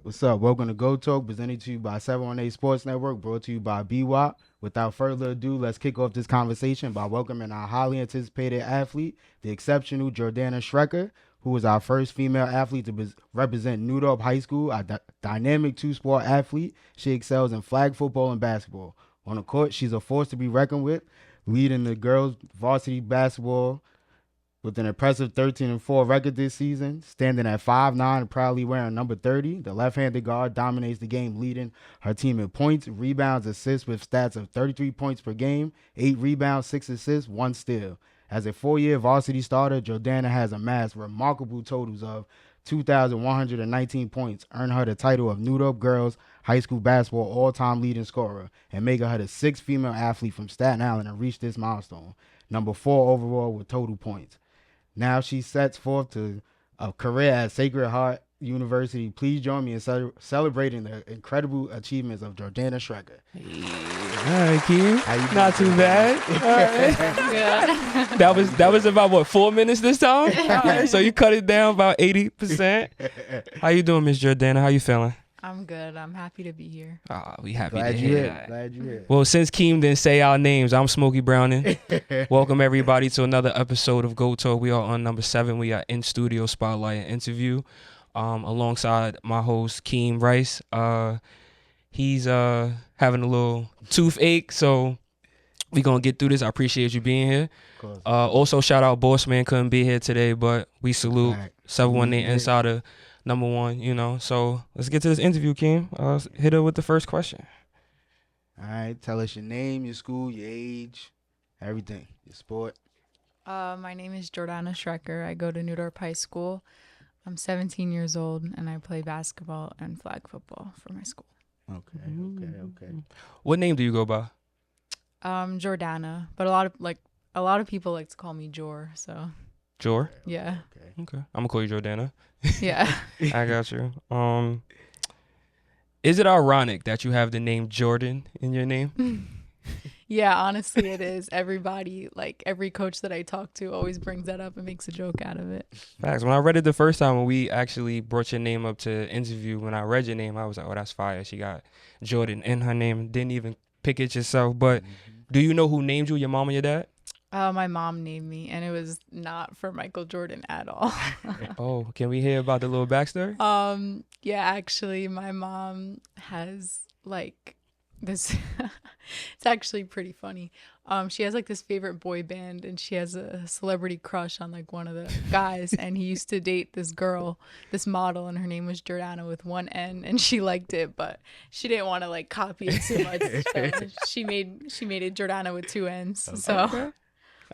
What's up? Welcome to Go Talk, presented to you by 718 Sports Network, brought to you by B.W.A.P. Without further ado, let's kick off this conversation by welcoming our highly anticipated athlete, the exceptional Jordana Schrecker, who is our first female athlete to represent Newdorp High School, a dynamic two-sport athlete. She excels in flag football and basketball. On the court, she's a force to be reckoned with, leading the girls' varsity basketball with an impressive 13-4 record this season, standing at 5'9" and proudly wearing number 30. The left-handed guard dominates the game, leading her team in points, rebounds, assists with stats of 33 points per game, 8 rebounds, 6 assists, 1 steal. As a 4-year varsity starter, Jordana has amassed remarkable totals of 2,119 points, earned her the title of Newdorp Girls High School Basketball all-time leading scorer, and making her the 6th female athlete from Staten Island to reach this milestone, number 4 overall with total points. Now she sets forth to a career at Sacred Heart University. Please join me in celebrating the incredible achievements of Jordana Schrecker. All right, Kim. Not too bad. All right. That was about what, 4 minutes this time? All right, so you cut it down about 80%. How you doing, Miss Jordana? How you feeling? I'm good. I'm happy to be here. We happy Glad to you hear here. that. Glad you here. Well, since Keem didn't say our names, I'm Smokey Browning. Welcome everybody to another episode of Go Talk. We are on number 7. We are in studio spotlight and interview, alongside my host Keem Rice. He's having a little toothache, so we gonna get through this. I appreciate you being here. Also shout out Boss Man, couldn't be here today, but we salute 718 Insider. Number 1, you know. So let's get to this interview, Kim. Hit her with the first question. All right. Tell us your name, your school, your age, everything, your sport. My name is Jordana Schrecker. I go to Newdorp High School. I'm 17 years old, and I play basketball and flag football for my school. Okay. What name do you go by? Jordana, but a lot of people like to call me Jor. So Jor? yeah. Okay. I'm gonna call you Jordana. Yeah. I got you. Is it ironic that you have the name Jordan in your name? Yeah, honestly it is. Everybody, like every coach that I talk to always brings that up and makes a joke out of it. Facts. When I read it the first time, when we actually brought your name up to interview, when I read your name, I was like, oh, that's fire. She got Jordan in her name. Didn't even pick it yourself. But do you know who named you, your mom or your dad? My mom named me, and it was not for Michael Jordan at all. Oh, can we hear about the little backstory? Yeah, actually, my mom has like this. It's actually pretty funny. She has like this favorite boy band, and she has a celebrity crush on like one of the guys, and he used to date this girl, this model, and her name was Jordana with 1 N, and she liked it, but she didn't want to like copy it too much, so she made it Jordana with 2 N's. Okay. So.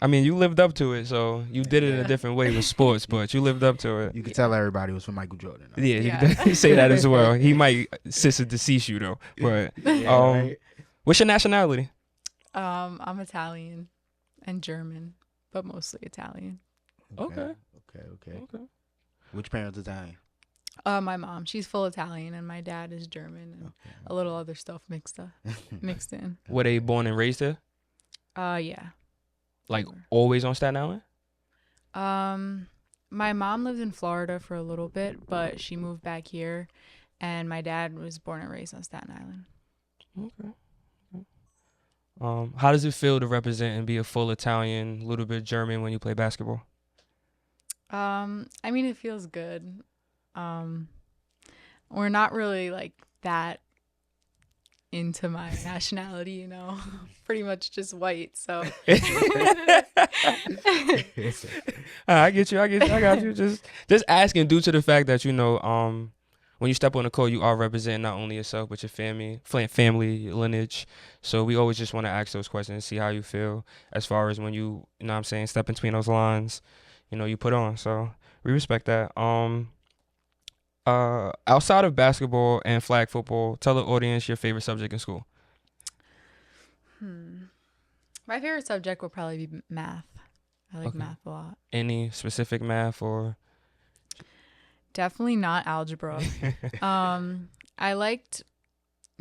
I mean, you lived up to it, so you did it in a different way with sports, but you lived up to it. You could tell everybody it was from Michael Jordan. Yeah, you can definitely say that as well. He might cease and decease you, though. But right. What's your nationality? I'm Italian and German, but mostly Italian. Okay. Which parents Italian? My mom, she's full Italian, and my dad is German, and a little other stuff mixed in. Were they born and raised here? Yeah. Like always on Staten Island? My mom lived in Florida for a little bit, but she moved back here, and my dad was born and raised on Staten Island. Okay. How does it feel to represent and be a full Italian, a little bit German when you play basketball? I mean, it feels good. We're not really like that into my nationality, you know. Pretty much just white, so I get you. I got you. Just asking due to the fact that, you know, when you step on the court, you are representing not only yourself but your family, your lineage. So we always just want to ask those questions and see how you feel as far as when you know what I'm saying, step between those lines, you know, you put on. So we respect that. Outside of basketball and flag football, tell the audience your favorite subject in school. My favorite subject will probably be math. I like math a lot. Any specific math or? Definitely not algebra. I liked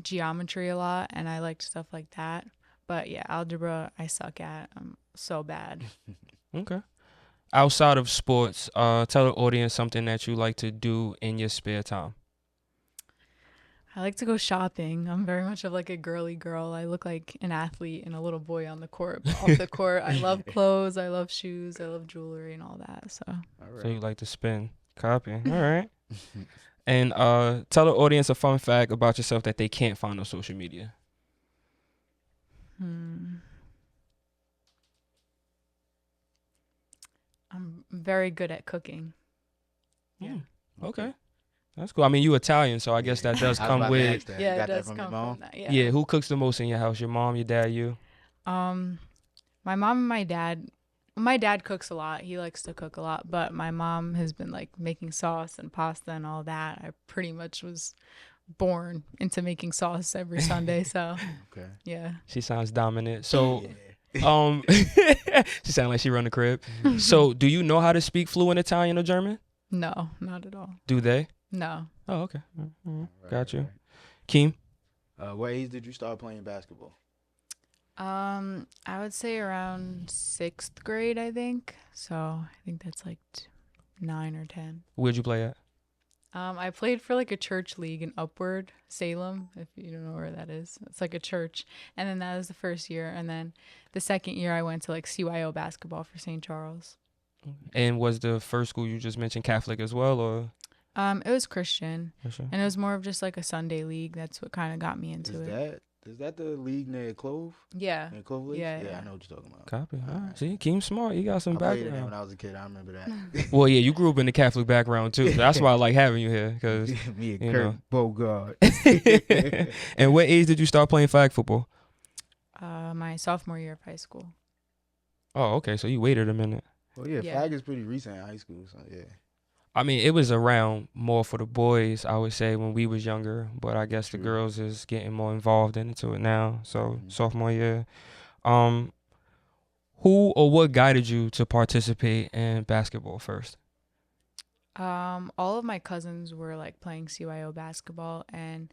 geometry a lot, and I liked stuff like that. But yeah, algebra I suck at. I'm so bad. Okay. Outside of sports, tell the audience something that you like to do in your spare time. I like to go shopping. I'm very much of like a girly girl. I look like an athlete and a little boy on the court. But off the court, I love clothes, I love shoes, I love jewelry and all that. So, So you like to spin. Copy. All right. And tell the audience a fun fact about yourself that they can't find on social media. I'm very good at cooking. Yeah. Okay. That's cool. I mean, you Italian, so I guess that does come with. Yeah, it does come from that. Yeah. Yeah. Who cooks the most in your house? Your mom, your dad, you? My mom and my dad. My dad cooks a lot. He likes to cook a lot, but my mom has been like making sauce and pasta and all that. I pretty much was born into making sauce every Sunday, so yeah. She sounds dominant. So she sounds like she run the crib. So do you know how to speak fluent Italian or German? No, not at all. Do they? No. Oh, okay. Got you. Keem? What age did you start playing basketball? I would say around 6th grade, I think. So I think that's like 9 or 10. Where'd you play at? I played for like a church league in Upward, Salem, if you don't know where that is. It's like a church. And then that was the first year. And then the second year I went to like CYO basketball for St. Charles. And was the first school you just mentioned Catholic as well, or? It was Christian. Sure. And it was more of just like a Sunday league. That's what kind of got me into it. Is that the league near Clove? Yeah. Near Clove Lakes? Yeah, I know what you're talking about. Copy. All right. See, Keem smart. You got some I played in background. it when I was a kid. I remember that. Well, yeah, you grew up in the Catholic background too. So that's why I like having you here, because me and Kurt Bogard. And what age did you start playing flag football? My sophomore year of high school. Oh, okay. So you waited a minute. Well, yeah, flag is pretty recent in high school, so yeah. I mean, it was around more for the boys, I would say, when we was younger. But I guess the girls is getting more involved into it now. So sophomore year. Who or what guided you to participate in basketball first? All of my cousins were like playing CYO basketball, and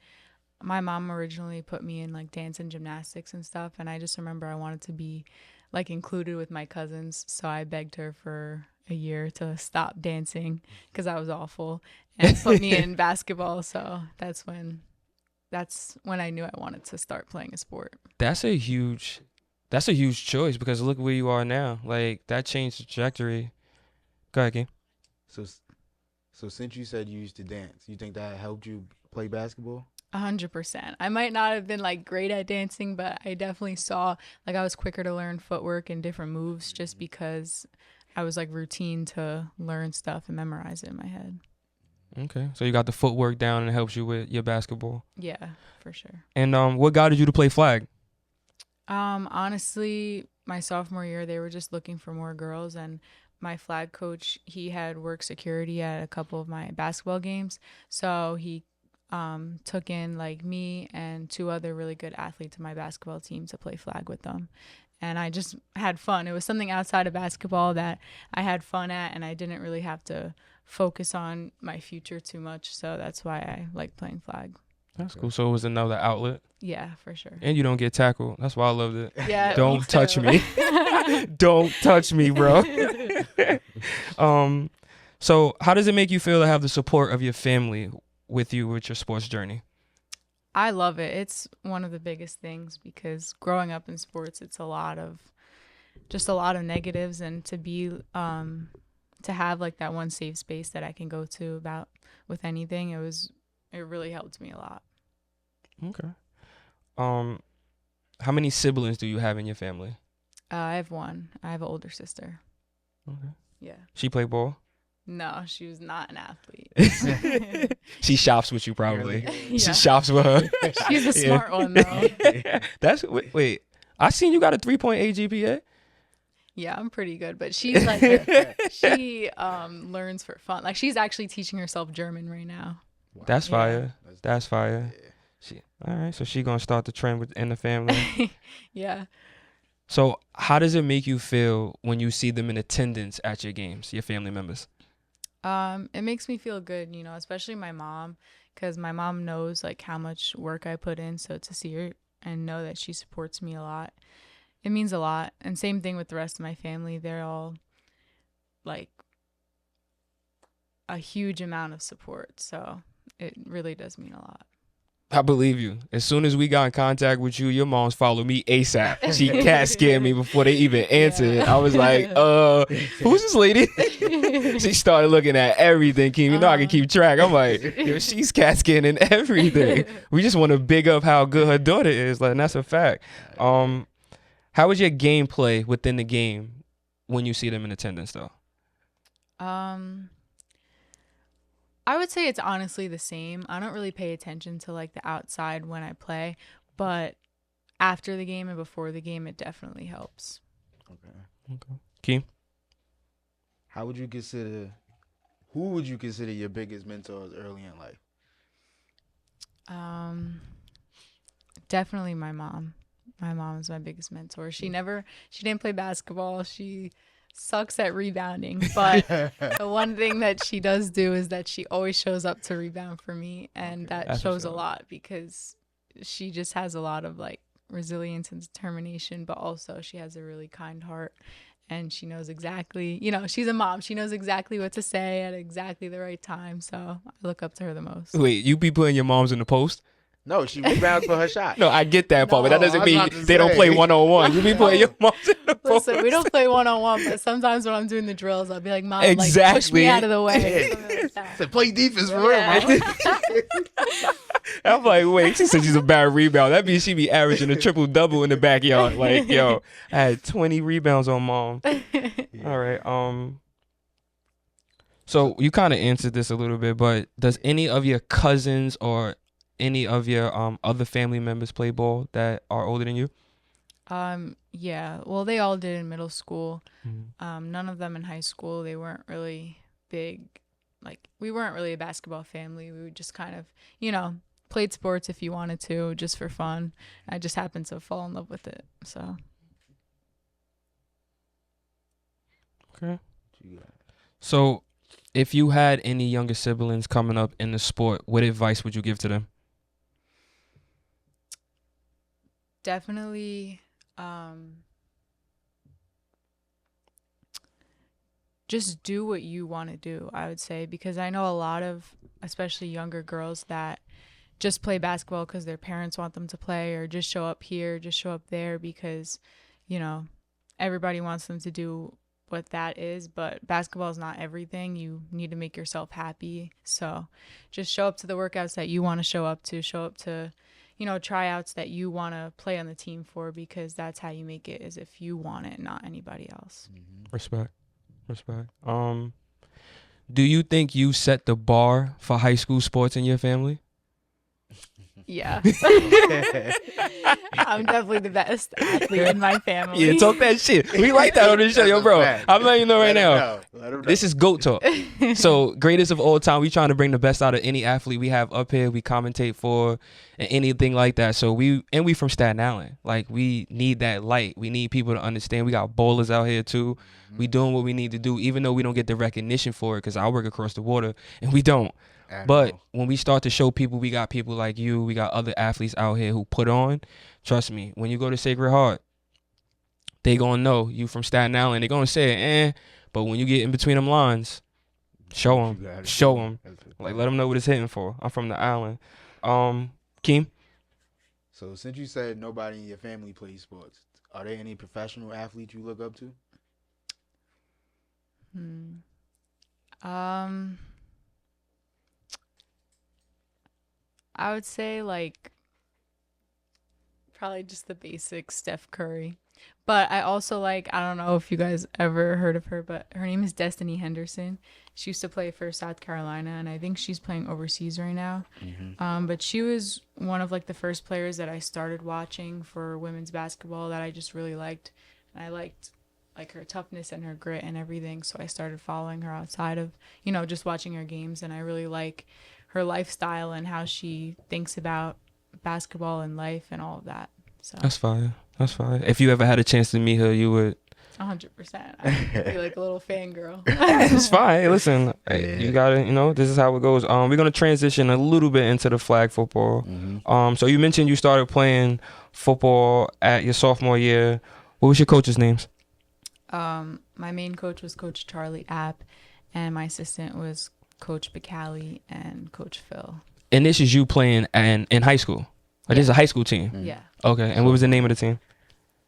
my mom originally put me in like dance and gymnastics and stuff. And I just remember I wanted to be like included with my cousins. So I begged her for a year to stop dancing because I was awful and put me in basketball. So that's when I knew I wanted to start playing a sport. That's a huge choice, because look where you are now. Like, that changed the trajectory. Go ahead, Kim. So since you said you used to dance, you think that helped you play basketball? 100%. I might not have been like great at dancing, but I definitely saw like I was quicker to learn footwork and different moves just because I was like routine to learn stuff and memorize it in my head. Okay, so you got the footwork down and it helps you with your basketball. Yeah, for sure. And what guided you to play flag? Honestly, my sophomore year, they were just looking for more girls, and my flag coach, he had work security at a couple of my basketball games, so he took in like me and 2 other really good athletes in my basketball team to play flag with them. And I just had fun. It was something outside of basketball that I had fun at, and I didn't really have to focus on my future too much. So that's why I like playing flag. That's cool. So it was another outlet. Yeah, for sure. And you don't get tackled. That's why I loved it. Yeah. Don't touch me. Don't touch me, bro. So how does it make you feel to have the support of your family with you with your sports journey? I love it. It's one of the biggest things because growing up in sports, it's a lot of negatives, and to be to have like that one safe space that I can go to about with anything, it really helped me a lot. Okay. How many siblings do you have in your family? I have one. I have an older sister. Okay. Yeah. She play ball? No, she was not an athlete. She shops with you probably. Yeah. She shops with her. She's a smart one though. Wait. I seen you got a 3.8 GPA. Yeah, I'm pretty good, but she's like she learns for fun. Like she's actually teaching herself German right now. Wow. That's fire. That's fire. Yeah. All right, so she gonna start the trend within the family. Yeah. So how does it make you feel when you see them in attendance at your games, your family members? It makes me feel good, especially my mom, because my mom knows like how much work I put in. So to see her and know that she supports me a lot, it means a lot. And same thing with the rest of my family. They're all like a huge amount of support. So it really does mean a lot. I believe you. As soon as we got in contact with you, your mom's followed me ASAP. She cat scared me before they even answered. I was like, who's this lady? She started looking at everything, Kim. You know I can keep track. I'm like, yo, she's cat scanning everything. We just want to big up how good her daughter is. Like, and that's a fact. How was your gameplay within the game when you see them in attendance, though? I would say it's honestly the same. I don't really pay attention to like the outside when I play, but after the game and before the game, it definitely helps. Okay. Keem? Who would you consider your biggest mentors early in life? Definitely my mom. My mom is my biggest mentor. She didn't play basketball. She sucks at rebounding, but the one thing that she does do is that she always shows up to rebound for me, and that shows a lot because she just has a lot of like resilience and determination, but also she has a really kind heart, and she knows exactly, she's a mom, she knows exactly what to say at exactly the right time, so I look up to her the most. Wait, you be putting your moms in the post? No, she rebounds for her shot. No, I get that part, but that doesn't mean they don't say. play one-on-one. You be putting your moms in the post. Listen, we don't play one-on-one, but sometimes when I'm doing the drills, I'll be like, Mom, Exactly. like, push me out of the way. So play defense for real, Mom. I'm like, wait, she said she's a bad rebound. That means she be averaging a triple-double in the backyard. Like, yo, I had 20 rebounds on Mom. All right. So you kind of answered this a little bit, but does any of your cousins or any of your other family members play ball that are older than you? Yeah. Well, they all did in middle school. Mm-hmm. None of them in high school. They weren't really big. Like, we weren't really a basketball family. We would just kind of, played sports if you wanted to, just for fun. I just happened to fall in love with it. So. Okay. So, if you had any younger siblings coming up in the sport, what advice would you give to them? Definitely just do what you want to do, I would say, because I know a lot of, especially younger girls, that just play basketball because their parents want them to play, or just show up here, just show up there because, everybody wants them to do what that is, but basketball is not everything. You need to make yourself happy. So just show up to the workouts that you want to show up to, tryouts that you want to play on the team for, because that's how you make it, is if you want it, not anybody else. Respect. Do you think you set the bar for high school sports in your family? Yeah. I'm definitely the best athlete in my family. Yeah, talk that shit. We like that on this show, yo, bro. I'm letting you know right now. This is GOAT talk. So, greatest of all time. We trying to bring the best out of any athlete we have up here. We commentate for and anything like that. So we from Staten Island. Like, we need that light. We need people to understand. We got bowlers out here too. We doing what we need to do, even though we don't get the recognition for it, because I work across the water and we don't. But when we start to show people, we got people like you, we got other athletes out here who put on, trust me, when you go to Sacred Heart, they gonna know you from Staten Island. They gonna say, but when you get in between them lines, show them. Like, let them know what it's hitting for. I'm from the island. Keem? So since you said nobody in your family plays sports, are there any professional athletes you look up to? I would say, like, probably just the basic Steph Curry. But I also I don't know if you guys ever heard of her, but her name is Destiny Henderson. She used to play for South Carolina, and I think she's playing overseas right now. But she was one of, the first players that I started watching for women's basketball that I just really liked. And I liked, her toughness and her grit and everything, so I started following her outside of, just watching her games, and I really like her lifestyle and how she thinks about basketball and life and all of that. So That's fine. If you ever had a chance to meet her, you would. 100%. I'd be like a little fangirl. It's fine. Hey, listen, you gotta, this is how it goes. We're gonna transition a little bit into the flag football. So you mentioned you started playing football at your sophomore year. What was your coach's names? My main coach was Coach Charlie App, and my assistant was Coach Bacali and Coach Phil. And this is you playing in high school. Like, this is a high school team. Yeah. Okay. And what was the name of the team?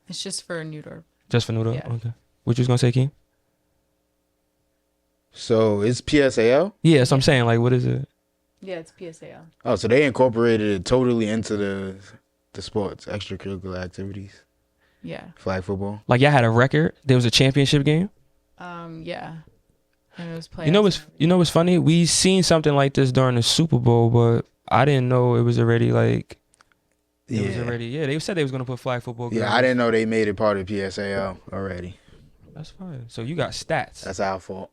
It's just for New York. Just for Noodle? Yeah. Okay. What you was gonna say, Keem? So it's PSAL? Yeah, so I'm saying, like, what is it? Yeah, it's PSAL. Oh, so they incorporated it totally into the sports, extracurricular activities, Yeah. flag football. Like, y'all had a record. There was a championship game. Yeah. And it was played. You know what's funny? We seen something like this during the Super Bowl, but I didn't know it was already like. It was already. Yeah, they said they was gonna put flag football. Yeah, I didn't know they made it part of PSAL already. That's fine. So you got stats. That's our fault.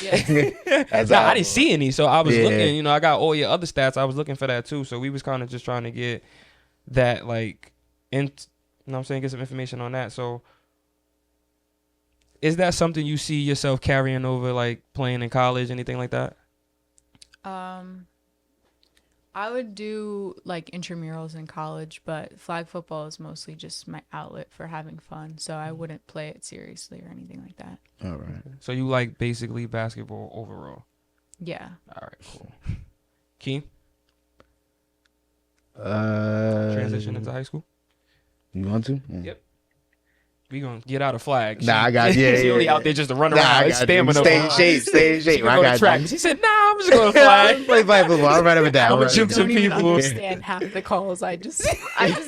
Yeah. That's Nah, our I didn't fault. see any, so I was Yeah. looking. You know, I got all your other stats. I was looking for that too. So we was kind of just trying to get that, like, you know what I'm saying, get some information on that. So is that something you see yourself carrying over, like playing in college, anything like that? I would do like intramurals in college, but flag football is mostly just my outlet for having fun. So I wouldn't play it seriously or anything like that. All right. So you like basically basketball overall. Yeah. All right, cool. Keem, Transition transition into high school. You want to? Yep. We gonna get out of flag. Nah, I got She only out there just to run Nah, around. I It's got you. stamina. Stay in shape. Stay in She shape. gonna I go to got track. you. She said, "Nah, I'm just going to I flag." play flag football. I'll run up and down. I'm I'll a run juke up and some Don't even people. understand half the calls. I just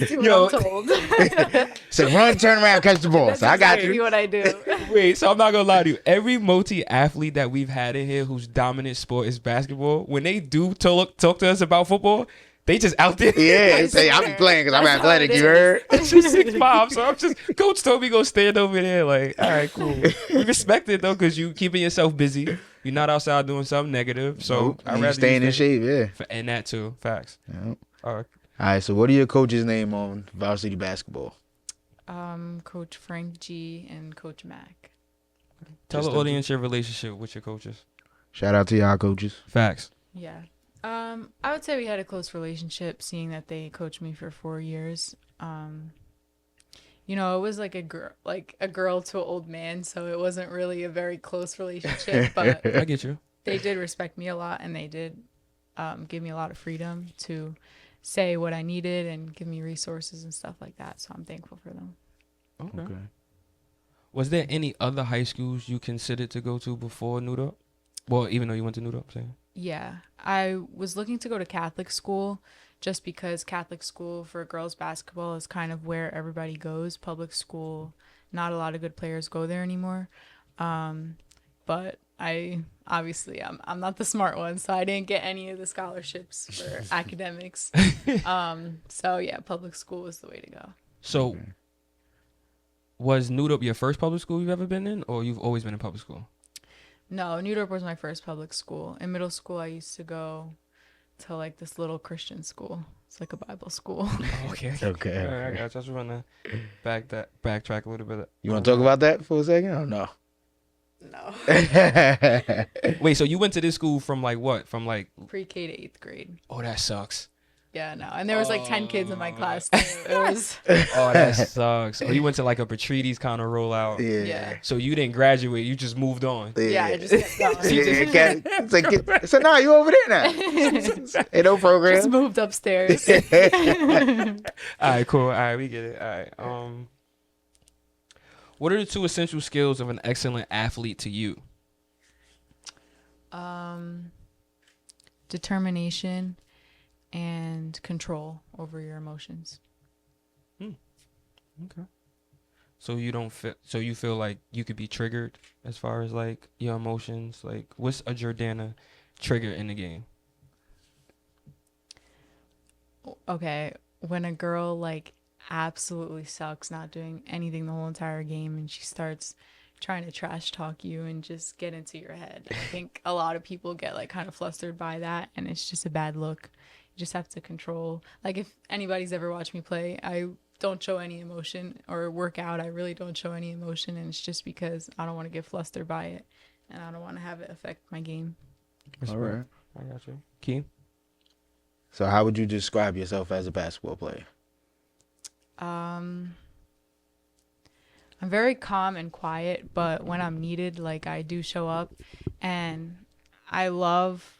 do Yo. what I'm told. down. So run, turn around, catch the ball. That's So I got exactly you. what I do. Wait, so I'm not gonna lie to you. Every multi-athlete that we've had in here whose dominant sport is basketball, when they do talk to us about football, they just out there. Yeah, say I be playing because I'm That's how athletic. it You heard? I'm just 6'5", so I'm just. Coach told me go stand over there. Like, all right, cool. We respect it though, because you keeping yourself busy. You're not outside doing something negative. So Nope. I'd You rather staying you in shape. Yeah. and that too. Facts. Yep. All right. All right. So what are your coaches' name on varsity basketball? Coach Frank G and Coach Mac. Tell Just the a- audience your relationship with your coaches. Shout out to y'all coaches. Facts. Yeah. I would say we had a close relationship, seeing that they coached me for 4 years. You know, it was like a girl to an old man, so it wasn't really a very close relationship, but I get you. they did respect me a lot, and they did give me a lot of freedom to say what I needed and give me resources and stuff like that. So I'm thankful for them. Okay. Was there any other high schools you considered to go to before Nudo? Well, even though you went to Nudo, I'm saying. Yeah, I was looking to go to Catholic school just because Catholic school for girls basketball is kind of where everybody goes. Public school, not a lot of good players go there anymore. But I'm not the smart one, so I didn't get any of the scholarships for academics. So yeah, public school was the way to go. So, was Nudo your first public school you've ever been in, or you've always been in public school? No, New York was my first public school. In middle school, I used to go to like this little Christian school. It's like a Bible school. Okay. Okay. All right, I got you. I just want to backtrack a little bit. You want to talk about that for a second? Or no. No. Wait, so you went to this school from like what? From like, Pre-K to 8th grade. oh, that sucks. Yeah, no. And there was like 10 kids in my class too. It was Oh, that sucks. Oh, you went to like a Patrides kind of rollout. yeah. So you didn't graduate. You just moved on. Yeah, I just kept going. It's like, so now you over there now. Ain't no program. Just moved upstairs. All right, cool. All right, we get it. All right. What are the 2 essential skills of an excellent athlete to you? Determination and control over your emotions. Okay. So you feel like you could be triggered as far as like your emotions. Like, what's a Jordana trigger in the game? Okay, when a girl like absolutely sucks, not doing anything the whole entire game, and she starts trying to trash talk you and just get into your head. I think a lot of people get like kind of flustered by that, and it's just a bad look. You just have to control. Like, if anybody's ever watched me play, I don't show any emotion, or work out, I really don't show any emotion, and it's just because I don't want to get flustered by it, and I don't want to have it affect my game. All right. I got you. Key? So how would you describe yourself as a basketball player? I'm very calm and quiet, but when I'm needed, like, I do show up, and I love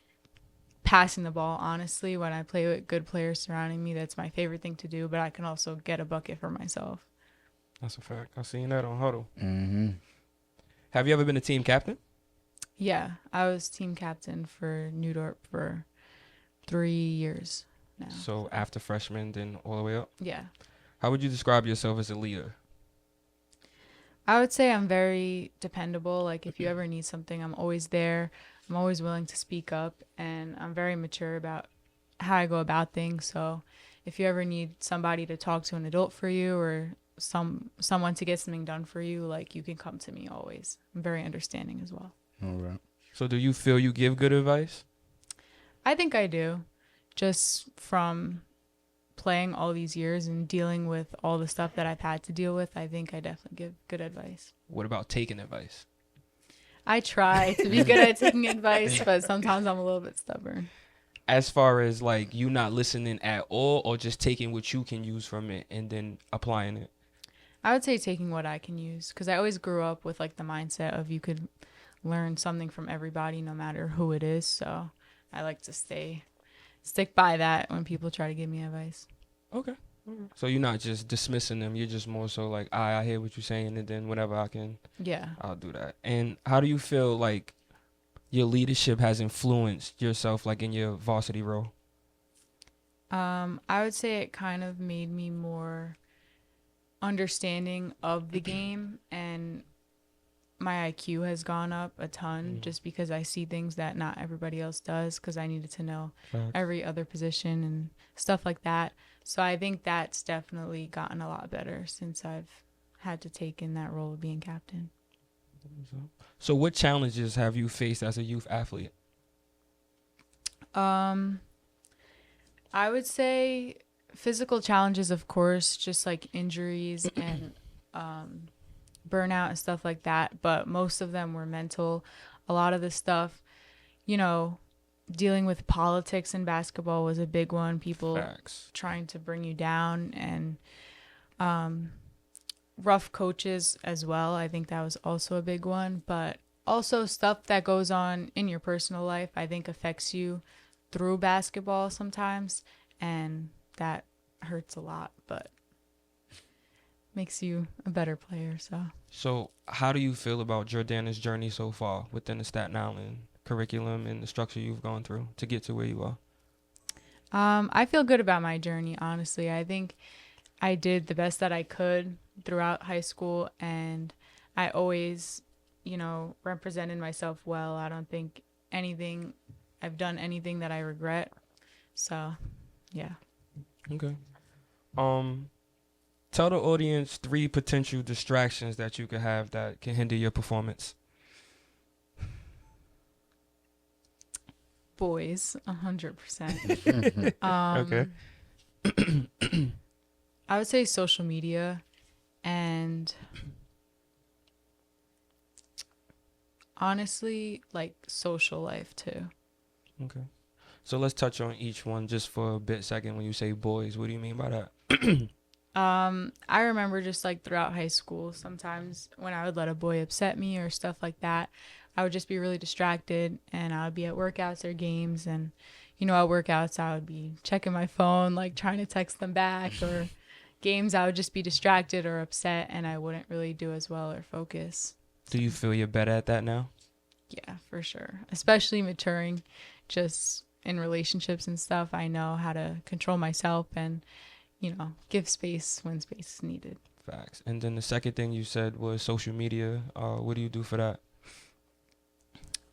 passing the ball, honestly. When I play with good players surrounding me, that's my favorite thing to do, but I can also get a bucket for myself. That's a fact. I seen that on Huddle. Mm-hmm. Have you ever been a team captain? Yeah, I was team captain for New Dorp for 3 years now. So after freshman, then all the way up? Yeah. How would you describe yourself as a leader? I would say I'm very dependable. Like, if you ever need something, I'm always there. I'm always willing to speak up, and I'm very mature about how I go about things. So if you ever need somebody to talk to, an adult for you, or someone to get something done for you, like, you can come to me always. I'm very understanding as well. All right. So do you feel you give good advice? I think I do. Just from playing all these years and dealing with all the stuff that I've had to deal with, I think I definitely give good advice. What about taking advice? I try to be good at taking advice, but sometimes I'm a little bit stubborn. As far as like you not listening at all, or just taking what you can use from it and then applying it? I would say taking what I can use, because I always grew up with like the mindset of you could learn something from everybody, no matter who it is. So I like to stick by that when people try to give me advice. Okay. So you're not just dismissing them. You're just more so like, I hear what you're saying, and then whenever I can, Yeah. I'll do that. And how do you feel like your leadership has influenced yourself, like in your varsity role? I would say it kind of made me more understanding of the game, and my IQ has gone up a ton just because I see things that not everybody else does, because I needed to know every other position and stuff like that. So I think that's definitely gotten a lot better since I've had to take in that role of being captain. So what challenges have you faced as a youth athlete? I would say physical challenges, of course, just like injuries and burnout and stuff like that. But most of them were mental. A lot of the stuff, you know, dealing with politics in basketball was a big one. People trying to bring you down, and rough coaches as well. I think that was also a big one. But also stuff that goes on in your personal life, I think affects you through basketball sometimes, and that hurts a lot, but makes you a better player. So how do you feel about Jordana's journey so far within the Staten Island curriculum and the structure you've gone through to get to where you are? I feel good about my journey, honestly. I think I did the best that I could throughout high school, and I always, represented myself well. I don't think I've done anything that I regret. So, yeah. Okay. Tell the audience 3 potential distractions that you could have that can hinder your performance. Boys, 100%. Okay. I would say social media, and honestly, like social life too. Okay. So let's touch on each one just for a second. When you say boys, what do you mean by that? I remember just like throughout high school, sometimes when I would let a boy upset me or stuff like that, I would just be really distracted, and I would be at workouts or games, and at workouts I would be checking my phone, like trying to text them back, or games I would just be distracted or upset, and I wouldn't really do as well or focus. Do you feel you're better at that now? Yeah, for sure. Especially maturing just in relationships and stuff. I know how to control myself and, give space when space is needed. Facts. And then the second thing you said was social media. What do you do for that?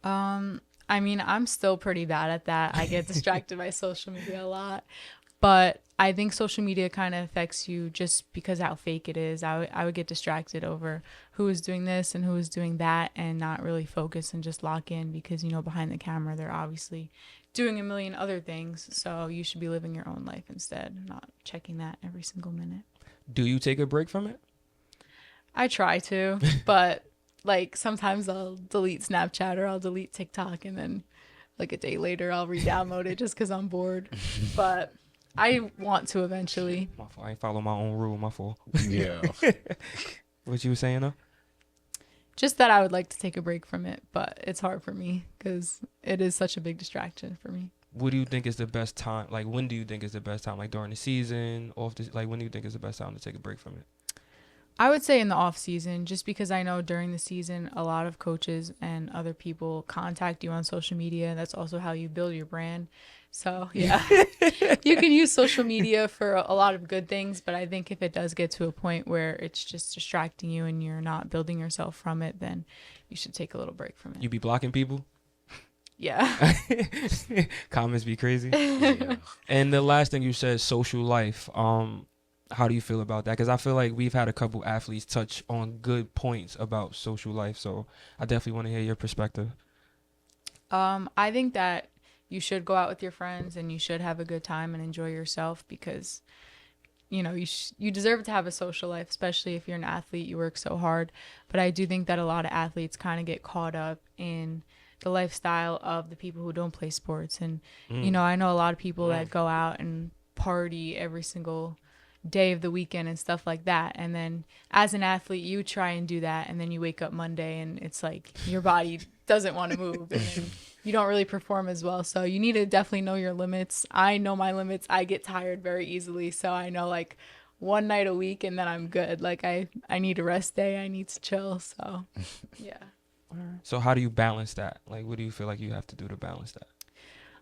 I mean, I'm still pretty bad at that. I get distracted by social media a lot. But I think social media kind of affects you just because how fake it is. I would get distracted over who is doing this and who is doing that, and not really focus and just lock in, because, behind the camera, they're obviously doing a million other things. So you should be living your own life instead, not checking that every single minute. Do you take a break from it? I try to, but like sometimes I'll delete Snapchat or I'll delete TikTok, and then like a day later I'll re-download it just because I'm bored. But I want to eventually. My fault. I ain't follow my own rule. My fault. Yeah. What you were saying though? Just that I would like to take a break from it, but it's hard for me because it is such a big distraction for me. what do you think is the best time? Like, when do you think is the best time? Like, during the season, like, when do you think is the best time to take a break from it? I would say in the off season, just because I know during the season, a lot of coaches and other people contact you on social media. That's also how you build your brand. So yeah, you can use social media for a lot of good things, but I think if it does get to a point where it's just distracting you and you're not building yourself from it, then you should take a little break from it. You be blocking people? Yeah. Comments be crazy. Yeah. And the last thing you said, social life. How do you feel about that? Because I feel like we've had a couple athletes touch on good points about social life. So I definitely want to hear your perspective. I think that you should go out with your friends and you should have a good time and enjoy yourself because, you know, you deserve to have a social life, especially if you're an athlete. You work so hard. But I do think that a lot of athletes kind of get caught up in the lifestyle of the people who don't play sports. And, you know, I know a lot of people that go out and party every single day of the weekend and stuff like that. And then as an athlete, you try and do that. And then you wake up Monday and it's like your body doesn't want to move. And then you don't really perform as well. So you need to definitely know your limits. I know my limits. I get tired very easily. So I know like one night a week and then I'm good. Like I need a rest day. I need to chill. So yeah. So how do you balance that? Like, what do you feel like you have to do to balance that?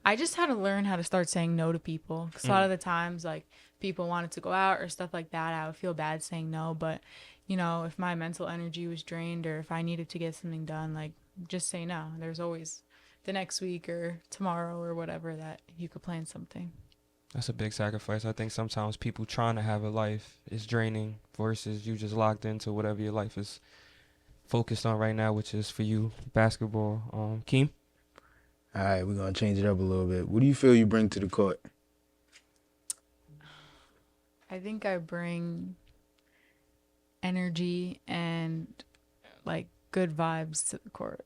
I just had to learn how to start saying no to people. Because a lot of the times, like, people wanted to go out or stuff like that, I would feel bad saying no. But, you know, if my mental energy was drained or if I needed to get something done, like, just say no. There's always the next week or tomorrow or whatever that you could plan something. That's a big sacrifice. I think sometimes people trying to have a life is draining versus you just locked into whatever your life is focused on right now, which is for you, basketball. Keem? All right, we're going to change it up a little bit. What do you feel you bring to the court? I think I bring energy and, like, good vibes to the court.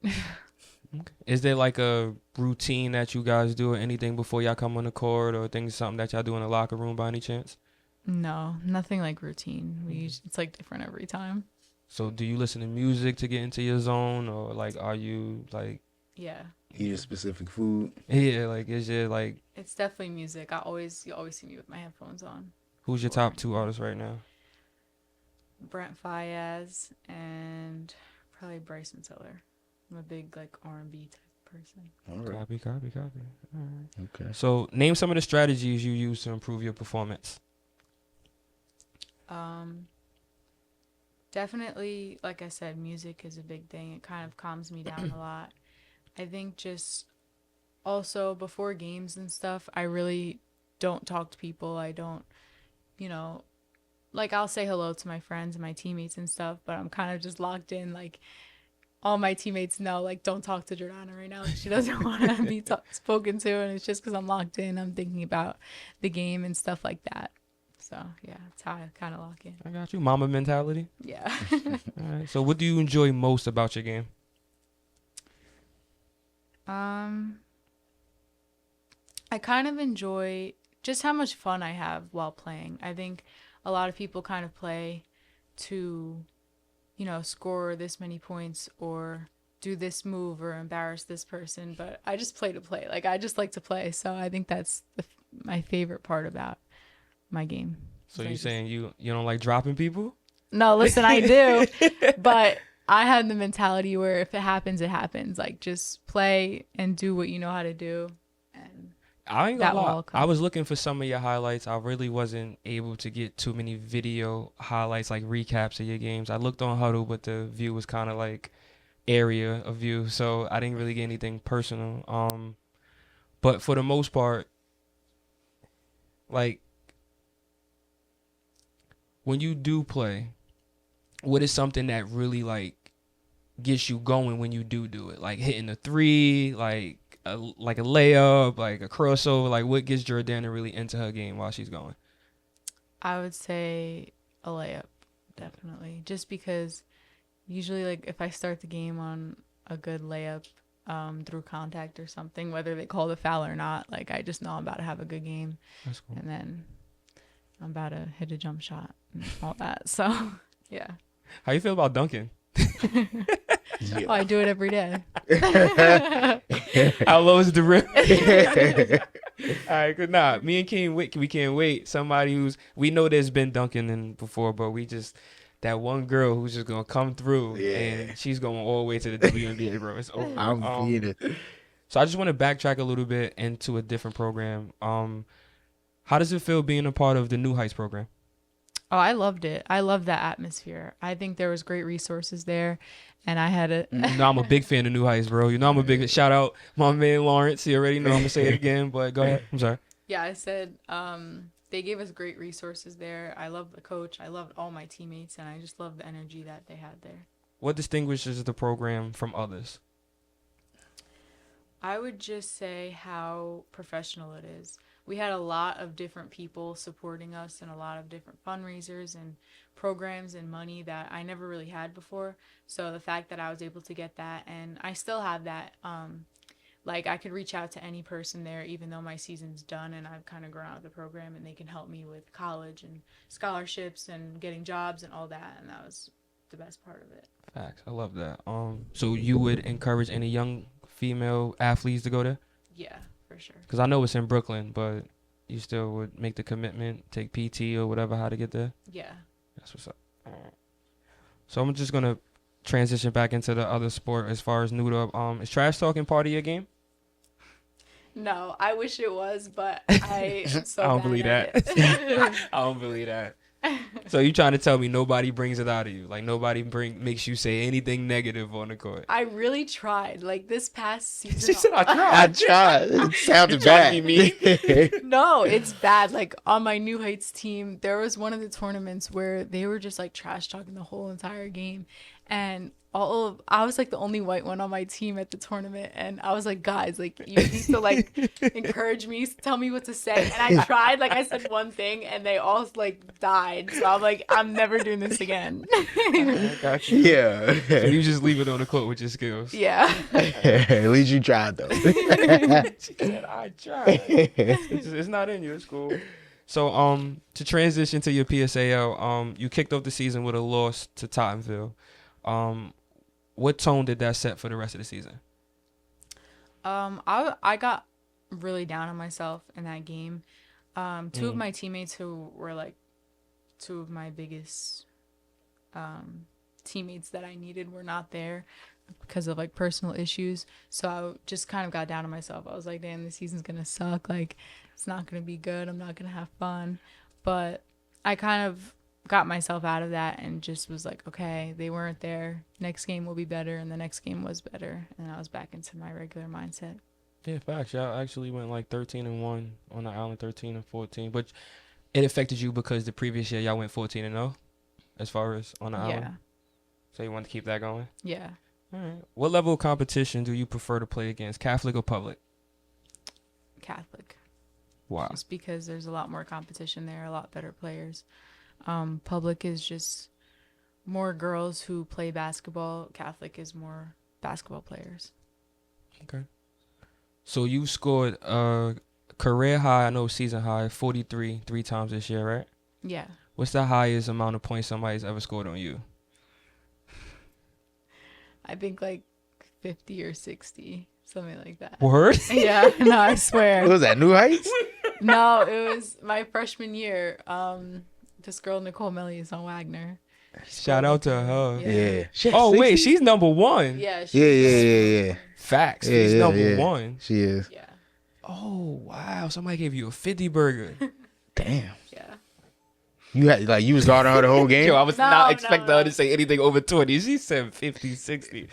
Is there like a routine that you guys do or anything before y'all come on the court or something that y'all do in the locker room by any chance? No, nothing like routine. It's, like, different every time. So do you listen to music to get into your zone or, like, are you, like... Yeah. Eat a specific food? Yeah, like, is it, like... It's definitely music. You always see me with my headphones on. Who's your top two artists right now? Brent Faiyaz and probably Bryson Tiller. I'm a big, like, R&B type person. All right. Copy. All right. Okay. So name some of the strategies you use to improve your performance. Definitely, like I said, music is a big thing. It kind of calms me down a lot. I think just also before games and stuff, I really don't talk to people. I don't, you know, like I'll say hello to my friends and my teammates and stuff, but I'm kind of just locked in. Like all my teammates know, like, don't talk to Jordana right now. She doesn't want to be spoken to, and it's just because I'm locked in. I'm thinking about the game and stuff like that. So, yeah, that's how I kind of lock in. I got you. Mama mentality. Yeah. All right. So what do you enjoy most about your game? I kind of enjoy just how much fun I have while playing. I think a lot of people kind of play to, you know, score this many points or do this move or embarrass this person. But I just play to play. Like, I just like to play. So I think that's my favorite part about my game. So you saying you don't like dropping people? No, listen, I do. But I have the mentality where if it happens, it happens. Like, just play and do what you know how to do. And I ain't gonna that will lie. all come. I was looking for some of your highlights. I really wasn't able to get too many video highlights, like recaps of your games. I looked on Huddle, but the view was kind of like area of view, so I didn't really get anything personal. But for the most part, like, when you do play, what is something that really, like, gets you going when you do it? Like hitting a three, like a layup, like a crossover. Like, what gets Jordana really into her game while she's going? I would say a layup, definitely. Just because usually, like, if I start the game on a good layup through contact or something, whether they call the foul or not, like, I just know I'm about to have a good game. That's cool. And then I'm about to hit a jump shot and all that. So, yeah. How you feel about dunking? Yeah. Oh, I do it every day. How low is the rim? All right, good. Nah, me and King, we can't wait. Somebody we know there's been dunking in before, but we just that one girl who's just gonna come through and she's going all the way to the WNBA, bro. It's over. I'm being it. So I just want to backtrack a little bit into a different program. How does it feel being a part of the New Heights program? Oh, I loved it. I loved that atmosphere. I think there was great resources there, and I had a. You know, I'm a big fan of New Heights, bro. You know, I'm a big shout out my man Lawrence. You already know I'm gonna say it again, but go ahead. I'm sorry. Yeah, I said they gave us great resources there. I loved the coach. I loved all my teammates, and I just loved the energy that they had there. What distinguishes the program from others? I would just say how professional it is. We had a lot of different people supporting us and a lot of different fundraisers and programs and money that I never really had before. So the fact that I was able to get that, and I still have that, like I could reach out to any person there, even though my season's done and I've kind of grown out of the program, and they can help me with college and scholarships and getting jobs and all that. And that was the best part of it. Facts. I love that. So you would encourage any young female athletes to go there? Yeah, for sure. Because I know it's in Brooklyn, but you still would make the commitment, take PT or whatever, how to get there? Yeah. That's what's up. All right. So I'm just going to transition back into the other sport as far as noodle. Is trash talking part of your game? No, I wish it was, but I am so I don't bad believe at that. it. I don't believe that. So you trying to tell me nobody brings it out of you? Like nobody makes you say anything negative on the court? I really tried. Like this past season. She said I tried. I tried. It sounded trying to bad. be No, it's bad. Like on my New Heights team, there was one of the tournaments where they were just like trash talking the whole entire game, and I was like the only white one on my team at the tournament, and I was like, guys, like you need to like encourage me, tell me what to say. And I tried, like I said one thing, and they all like died. So I'm like, I'm never doing this again. I got you. Yeah. So you just leave it on the court with your skills. Yeah. At least you tried though. She said I tried. It's not in you. It's cool. So to transition to your PSAL, you kicked off the season with a loss to Tottenville. What tone did that set for the rest of the season? I got really down on myself in that game. Two of my teammates who were like two of my biggest teammates that I needed were not there because of like personal issues. So I just kind of got down on myself. I was like, damn, this season's gonna suck. Like it's not gonna be good. I'm not gonna have fun. But I kind of got myself out of that and just was like, okay, they weren't there. Next game will be better, and the next game was better, and I was back into my regular mindset. Yeah, facts. Y'all actually went like 13-1 on the island, 13-14. But it affected you because the previous year y'all went 14-0 as far as on the island. Yeah. So you want to keep that going? Yeah. All right. What level of competition do you prefer to play against, Catholic or public? Catholic. Wow. Just because there's a lot more competition there, a lot better players. Public is just more girls who play basketball. Catholic is more basketball players. Okay. So you scored a career high, I know season high, 43 3 times this year, right? Yeah. What's the highest amount of points somebody's ever scored on you? I think like 50 or 60, something like that. Word? Yeah, no, I swear. What was that, New Heights? No, it was my freshman year. This girl, Nicole Melly, is on Wagner. Shout out to her. Yeah. Yeah. Oh, wait, she's number one. Yeah. Yeah. Facts. Yeah, She's yeah, number yeah. one. She is. Yeah. Oh, wow. Somebody gave you a 50 burger. Damn. Yeah. You had you was guarding her the whole game? Yo, I was No, not no, expecting no. her to say anything over 20. She said 50, 60.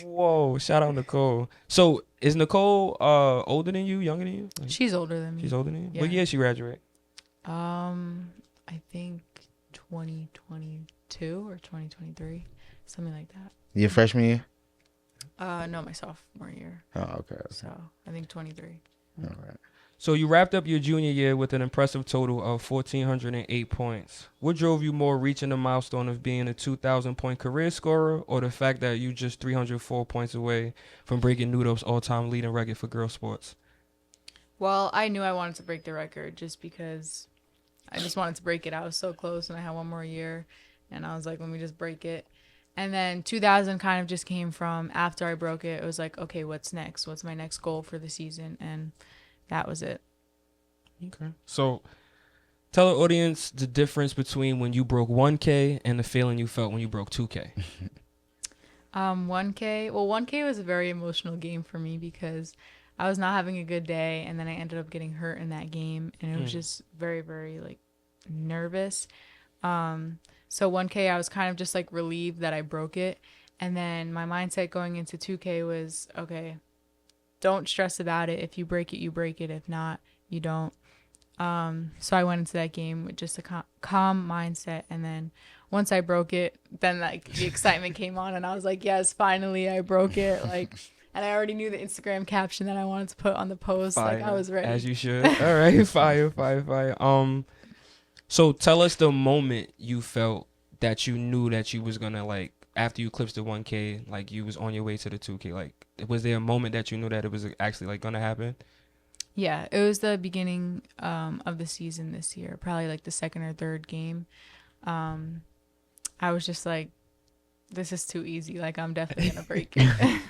Whoa. Shout out Nicole. So is Nicole older than you, younger than you? Like, She's older than me. she's older than you? Yeah. What year she graduate? I think 2022 or 2023, something like that. Your freshman year? No, my sophomore year. Oh, okay. So I think 23. All right. So you wrapped up your junior year with an impressive total of 1,408 points. What drove you more, reaching the milestone of being a 2,000-point career scorer, or the fact that you just 304 points away from breaking Noodle's all-time leading record for girls sports? Well, I knew I wanted to break the record just because I just wanted to break it. I was so close, and I had one more year, and I was like, let me just break it. And then 2000 kind of just came from after I broke it. It was like, okay, what's next? What's my next goal for the season? And that was it. Okay. So tell the audience the difference between when you broke 1K and the feeling you felt when you broke 2K. 1K. Well, 1K was a very emotional game for me because I was not having a good day, and then I ended up getting hurt in that game, and it was just very, very like nervous. So 1K, I was kind of just like relieved that I broke it, and then my mindset going into 2K was, okay, don't stress about it. If you break it, you break it. If not, you don't. So I went into that game with just a calm mindset, and then once I broke it, then like the excitement came on, and I was like, yes, finally I broke it. Like, and I already knew the Instagram caption that I wanted to put on the post. Fire, like I was ready. as you should. All right, fire. So tell us the moment you felt that you knew that you was gonna, like, after you eclipsed the 1K, like you was on your way to the 2K. Like, was there a moment that you knew that it was actually like gonna happen? Yeah, it was the beginning of the season this year, probably like the second or third game. I was just like, this is too easy. Like, I'm definitely gonna break it.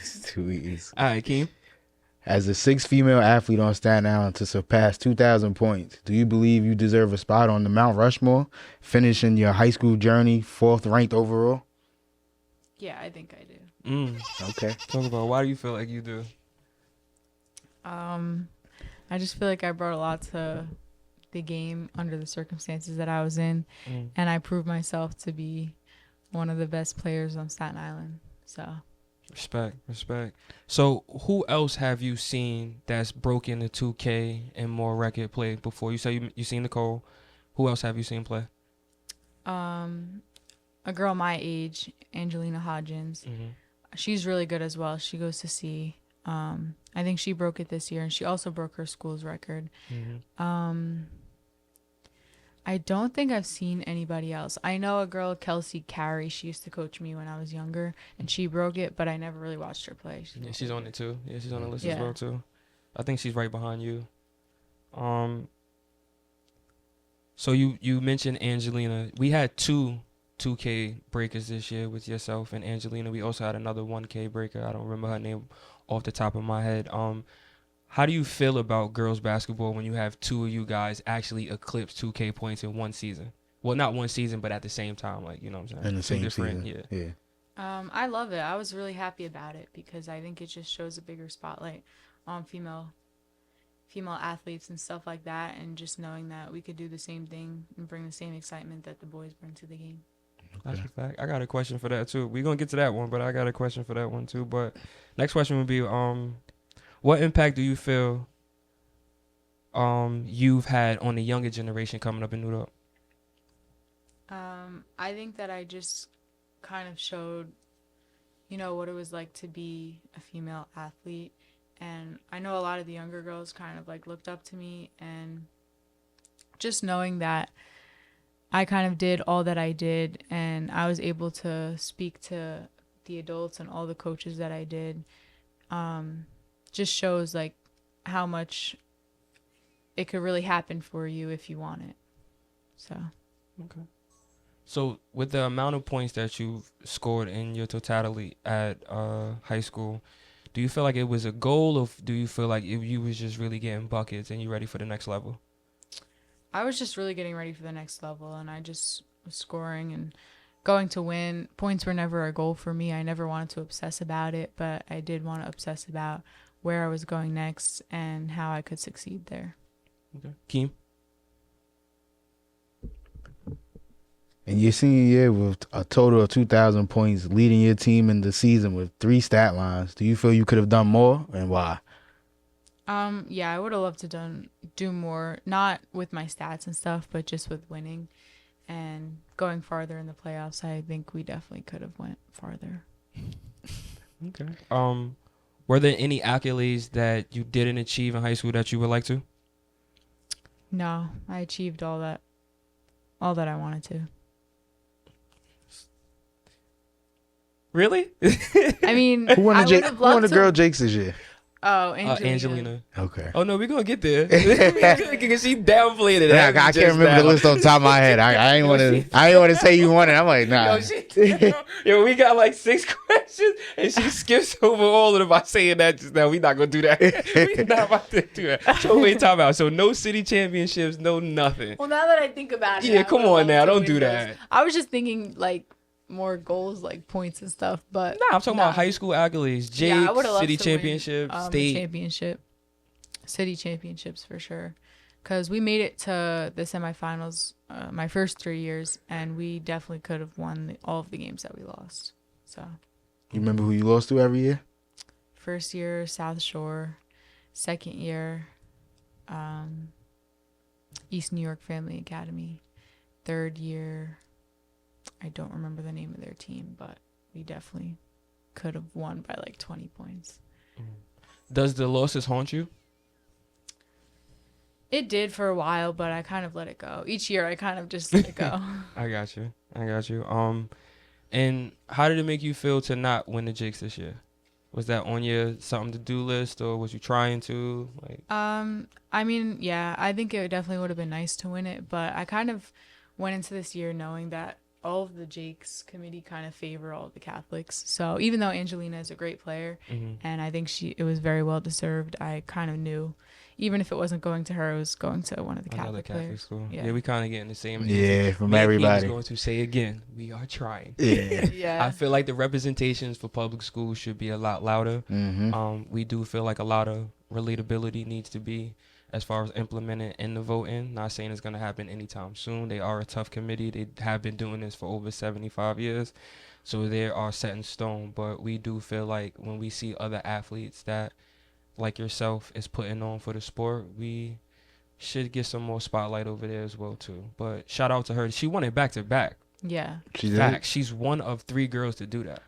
It's too easy. All right, Keem. As the sixth female athlete on Staten Island to surpass 2,000 points, do you believe you deserve a spot on the Mount Rushmore, finishing your high school journey 4th ranked overall? Yeah, I think I do. Okay. Talk about why do you feel like you do? I just feel like I brought a lot to the game under the circumstances that I was in, and I proved myself to be one of the best players on Staten Island. So Respect. So who else have you seen that's broken the 2K and more record play before? You say you seen Nicole. Who else have you seen play? a girl my age, Angelina Hodgins, she's really good as well. She goes to sea. I think she broke it this year, and she also broke her school's record. I don't think I've seen anybody else. I know a girl, Kelsey Carey. She used to coach me when I was younger, and she broke it, but I never really watched her play. She's on it too. Yeah, she's on the list Yeah. as well too. I think she's right behind you. So you mentioned Angelina. We had two 2K breakers this year with yourself and Angelina. We also had another 1K breaker. I don't remember her name off the top of my head. How do you feel about girls basketball when you have two of you guys actually eclipse 2K points in one season? Well, not one season, but at the same time, like, you know what I'm saying? In the same season. Yeah. I love it. I was really happy about it because I think it just shows a bigger spotlight on female athletes and stuff like that, and just knowing that we could do the same thing and bring the same excitement that the boys bring to the game. That's a fact. I got a question for that too. We're gonna get to that one, but I got a question for that one too. But next question would be, what impact do you feel you've had on the younger generation coming up in New York? I think that I just kind of showed, what it was like to be a female athlete. And I know a lot of the younger girls kind of like looked up to me, and just knowing that I kind of did all that I did, and I was able to speak to the adults and all the coaches that I did, just shows like how much it could really happen for you if you want it. So. Okay. So with the amount of points that you've scored in your totality at high school, do you feel like it was a goal, or do you feel like you was just really getting buckets and you ready for the next level? I was just really getting ready for the next level, and I just was scoring and going to win. Points were never a goal for me. I never wanted to obsess about it, but I did want to obsess about where I was going next and how I could succeed there. Okay. Keem? In your senior year, with a total of 2,000 points, leading your team in the season with 3 stat lines, do you feel you could have done more, and why? Yeah, I would have loved to do more, not with my stats and stuff, but just with winning and going farther in the playoffs. I think we definitely could have went farther. Okay. Were there any accolades that you didn't achieve in high school that you would like to? No, I achieved all that I wanted to. Really? I mean, Who won I would have who won loved the to. girl Jakes this year? Oh, Angelina. Angelina. Okay. Oh no, we're gonna get there. Because she downplayed it. Yeah, I can't remember the list on the top of my head. I ain't want to say you won it. I'm like, nah. Yo, we got like 6 questions, and she skips over all of them by saying that just now. We not gonna do that. We not about to do that. So wait, time out. So no city championships, no nothing. Well, now that I think about it, Yeah, I come would've on loved now, to don't win do those. that. I was just thinking like more goals, like points and stuff. But Nah, I'm talking about high school accolades. Jake, I would've loved city to win, championship, a state. championship, city championships for sure. Because we made it to the semifinals my first 3 years, and we definitely could have won all of the games that we lost. So You remember who you lost to every year? first year, South Shore. Second year, East New York Family Academy. Third year, I don't remember the name of their team, but we definitely could have won by like 20 points. Does the losses haunt you? It did for a while, but I kind of let it go. Each year, I kind of just let it go. I got you. And how did it make you feel to not win the Jakes this year? Was that on your something to do list, or was you trying to? Like, I mean, yeah, I think it definitely would have been nice to win it, but I kind of went into this year knowing that all of the Jakes committee kind of favor all of the Catholics. So even though Angelina is a great player, and I think it was very well deserved, I kind of knew, even if it wasn't going to her, it was going to one of the another Catholic Catholic players. school. Yeah. Yeah, we kind of getting the same. Yeah, from Me and Keem everybody. is going to say again, we are trying. Yeah. Yeah. I feel like the representations for public schools should be a lot louder. We do feel like a lot of relatability needs to be as far as implemented in the voting. Not saying it's going to happen anytime soon. They are a tough committee. They have been doing this for over 75 years. So they are set in stone. But we do feel like when we see other athletes that, like yourself, is putting on for the sport, we should get some more spotlight over there as well, too. But shout out to her. She won it back to back. Yeah. She did. Fact. She's one of 3 girls to do that.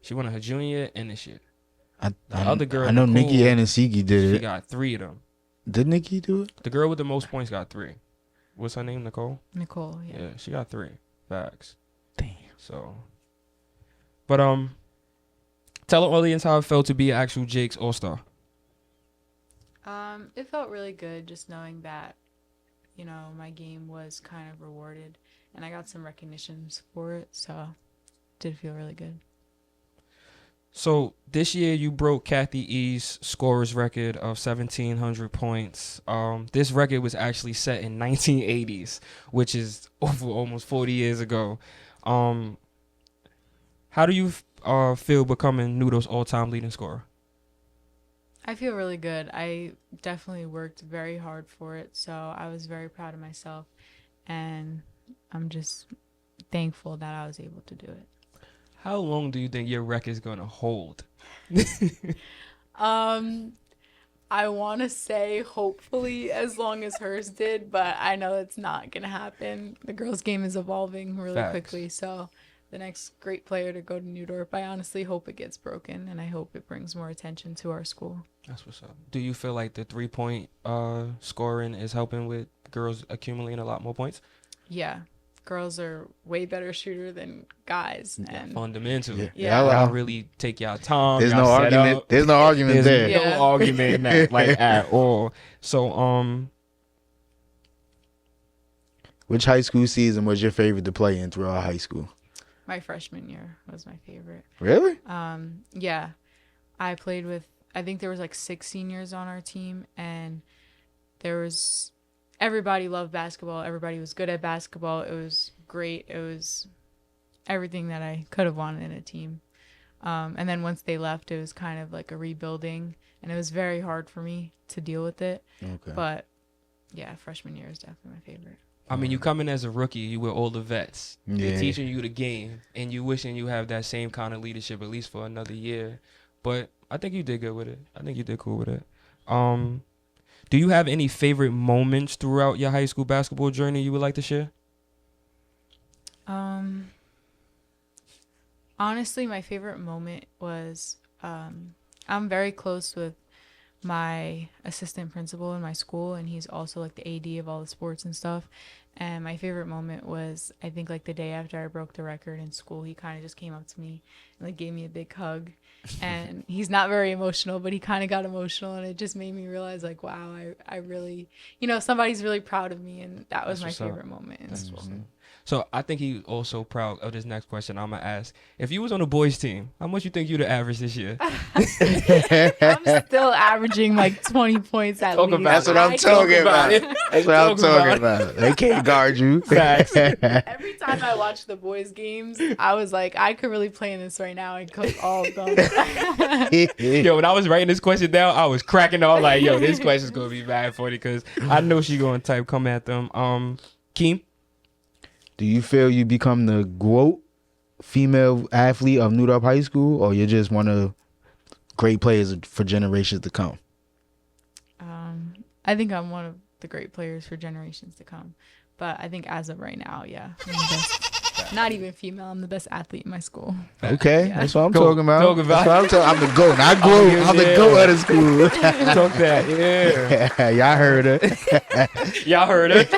She won it her junior year and this year. The other girl, I know Nicole, Nikki Anasiki did She it. got 3 of them. Did Nikki do it? The girl with the most points got 3. What's her name? Nicole? Nicole, yeah. Yeah, she got 3. Facts. Damn. So, but tell the audience how it felt to be an actual Jake's All-Star. It felt really good just knowing that, you know, my game was kind of rewarded and I got some recognitions for it, so it did feel really good. So this year you broke Kathy E's scorer's record of 1,700 points. This record was actually set in 1980s, which is over almost 40 years ago. How do you feel becoming Noodle's all-time leading scorer? I feel really good. I definitely worked very hard for it, so I was very proud of myself, and I'm just thankful that I was able to do it. How long do you think your record's gonna hold? I want to say hopefully as long as hers did, but I know it's not going to happen. The girls' game is evolving really Facts. quickly, so the next great player to go to New Dorp, I honestly hope it gets broken, and I hope it brings more attention to our school. That's what's up. Do you feel like the 3-point scoring is helping with girls accumulating a lot more points? Yeah. Girls are way better shooter than guys, and Fundamental. Yeah. Y'all really take y'all time. There's y'all no set argument. up. There's no argument there. There's Yeah. no argument in that, like, at all. So, Which high school season was your favorite to play in throughout high school? my freshman year was my favorite. Really? Yeah, I played with, I think there was like 6 seniors on our team, and everybody loved basketball. Everybody was good at basketball. It was great. It was everything that I could have wanted in a team. And then once they left, it was kind of like a rebuilding, and it was very hard for me to deal with it. Okay. But yeah, freshman year is definitely my favorite. I mean, you come in as a rookie, you with all the vets. Yeah. They're teaching you the game, and you wishing you have that same kind of leadership at least for another year. But I think you did good with it. I think you did cool with it. Do you have any favorite moments throughout your high school basketball journey you would like to share? Honestly, my favorite moment was I'm very close with my assistant principal in my school, and he's also like the AD of all the sports and stuff. And my favorite moment was, I think, like the day after I broke the record in school, he kind of just came up to me and like gave me a big hug, And he's not very emotional, but he kind of got emotional, and it just made me realize, like, wow, I really, somebody's really proud of me, and that was That's my what's up. favorite moment in school. So I think he's also proud of this next question I'm gonna ask. If you was on a boys team, how much you think you'd average this year? I'm still averaging like 20 points at Talk least. about That's what I'm talking about. That's what I'm talking about. They can't guard you. Every time I watch the boys' games, I was like, I could really play in this right now and cook all of them. Yo, when I was writing this question down, I was cracking all like, yo, this question's gonna be bad for you because I know she gonna type come at them. Keem? Do you feel you become the GOAT female athlete of New Dorp High School, or you're just one of great players for generations to come? I think I'm one of the great players for generations to come. But I think as of right now, yeah, I'm the best. Not even female. I'm the best athlete in my school. Okay, Yeah. that's what I'm Go- talking about. talk about That's what I'm the GOAT, not GOAT. I'm the yeah. GOAT of the school. Talk that, yeah. Y'all heard it. Y'all heard it.